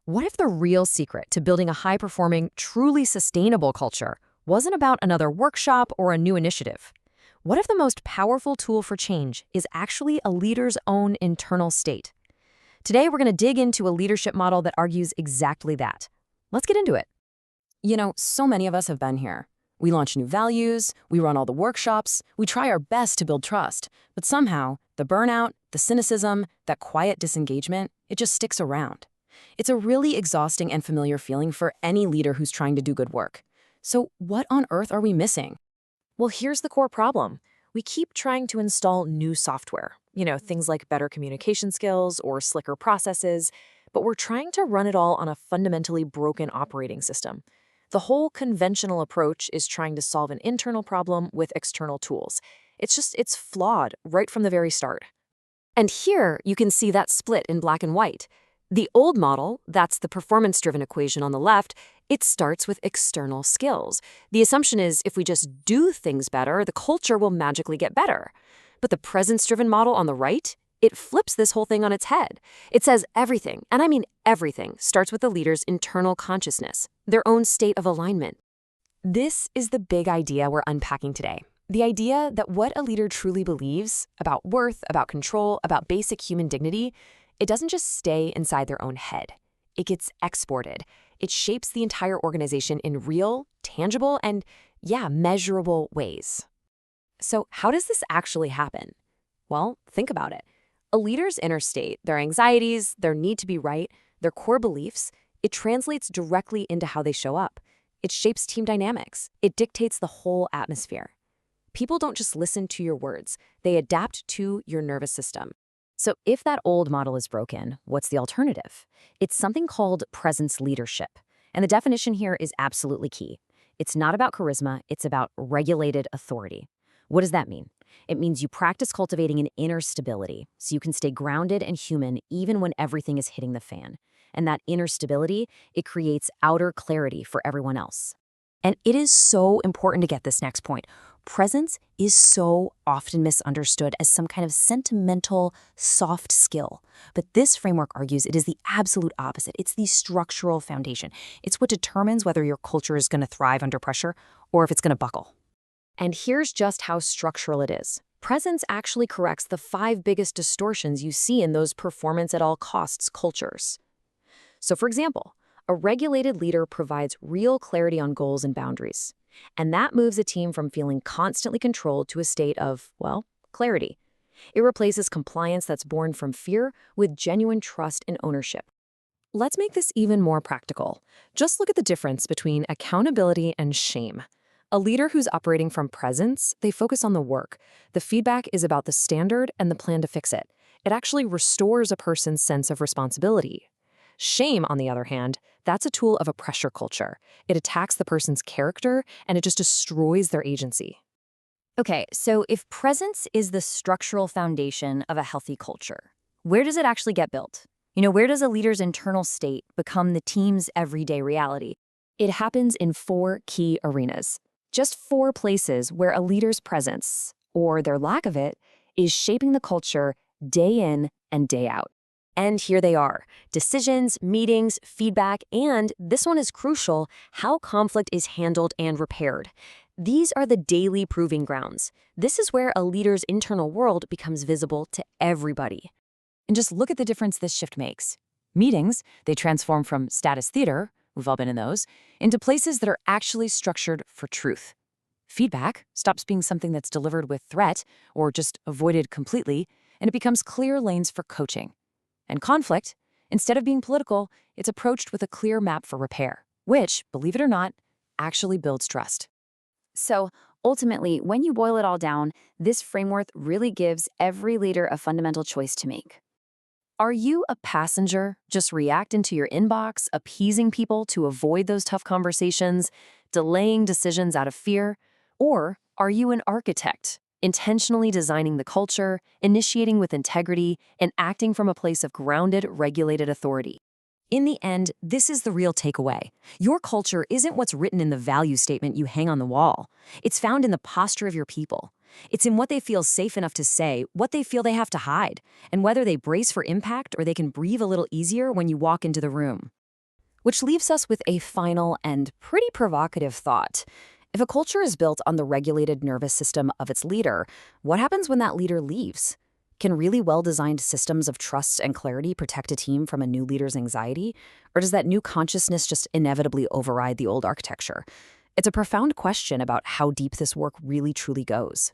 What if the real secret to building a high-performing, truly sustainable culture wasn't about another workshop or a new initiative? What if the most powerful tool for change is actually a leader's own internal state? Today, we're going to dig into a leadership model that argues exactly that. Let's get into it. So many of us have been here. We launch new values, we run all the workshops, we try our best to build trust, but somehow, the burnout, the cynicism, that quiet disengagement, it just sticks around. It's a really exhausting and familiar feeling for any leader who's trying to do good work. So what on earth are we missing? Well, here's the core problem. We keep trying to install new software, things like better communication skills or slicker processes, but we're trying to run it all on a fundamentally broken operating system. The whole conventional approach is trying to solve an internal problem with external tools. It's flawed right from the very start. And here you can see that split in black and white. The old model, that's the performance-driven equation on the left, it starts with external skills. The assumption is if we just do things better, the culture will magically get better. But the presence-driven model on the right, it flips this whole thing on its head. It says everything, and I mean everything, starts with the leader's internal consciousness, their own state of alignment. This is the big idea we're unpacking today. The idea that what a leader truly believes about worth, about control, about basic human dignity, it doesn't just stay inside their own head. It gets exported. It shapes the entire organization in real, tangible, and, measurable ways. So how does this actually happen? Well, think about it. A leader's inner state, their anxieties, their need to be right, their core beliefs, it translates directly into how they show up. It shapes team dynamics. It dictates the whole atmosphere. People don't just listen to your words. They adapt to your nervous system. So if that old model is broken, what's the alternative? It's something called presence leadership. And the definition here is absolutely key. It's not about charisma, it's about regulated authority. What does that mean? It means you practice cultivating an inner stability so you can stay grounded and human even when everything is hitting the fan. And that inner stability, it creates outer clarity for everyone else. And it is so important to get this next point. Presence is so often misunderstood as some kind of sentimental, soft skill. But this framework argues it is the absolute opposite. It's the structural foundation. It's what determines whether your culture is going to thrive under pressure or if it's going to buckle. And here's just how structural it is. Presence actually corrects the 5 biggest distortions you see in those performance-at-all-costs cultures. So for example, a regulated leader provides real clarity on goals and boundaries. And that moves a team from feeling constantly controlled to a state of, clarity. It replaces compliance that's born from fear with genuine trust and ownership. Let's make this even more practical. Just look at the difference between accountability and shame. A leader who's operating from presence, they focus on the work. The feedback is about the standard and the plan to fix it. It actually restores a person's sense of responsibility. Shame, on the other hand, that's a tool of a pressure culture. It attacks the person's character, and it just destroys their agency. Okay, so if presence is the structural foundation of a healthy culture, where does it actually get built? Where does a leader's internal state become the team's everyday reality? It happens in 4 key arenas. Just 4 places where a leader's presence, or their lack of it, is shaping the culture day in and day out. And here they are: decisions, meetings, feedback, and, this one is crucial, how conflict is handled and repaired. These are the daily proving grounds. This is where a leader's internal world becomes visible to everybody. And just look at the difference this shift makes. Meetings, they transform from status theater, we've all been in those, into places that are actually structured for truth. Feedback stops being something that's delivered with threat or just avoided completely, and it becomes clear lanes for coaching. And conflict, instead of being political, it's approached with a clear map for repair, which, believe it or not, actually builds trust. So ultimately, when you boil it all down, this framework really gives every leader a fundamental choice to make. Are you a passenger, just reacting to your inbox, appeasing people to avoid those tough conversations, delaying decisions out of fear? Or are you an architect, intentionally designing the culture, initiating with integrity, and acting from a place of grounded, regulated authority? In the end, this is the real takeaway. Your culture isn't what's written in the value statement you hang on the wall. It's found in the posture of your people. It's in what they feel safe enough to say, what they feel they have to hide, and whether they brace for impact or they can breathe a little easier when you walk into the room. Which leaves us with a final and pretty provocative thought. If a culture is built on the regulated nervous system of its leader, what happens when that leader leaves? Can really well-designed systems of trust and clarity protect a team from a new leader's anxiety? Or does that new consciousness just inevitably override the old architecture? It's a profound question about how deep this work really truly goes.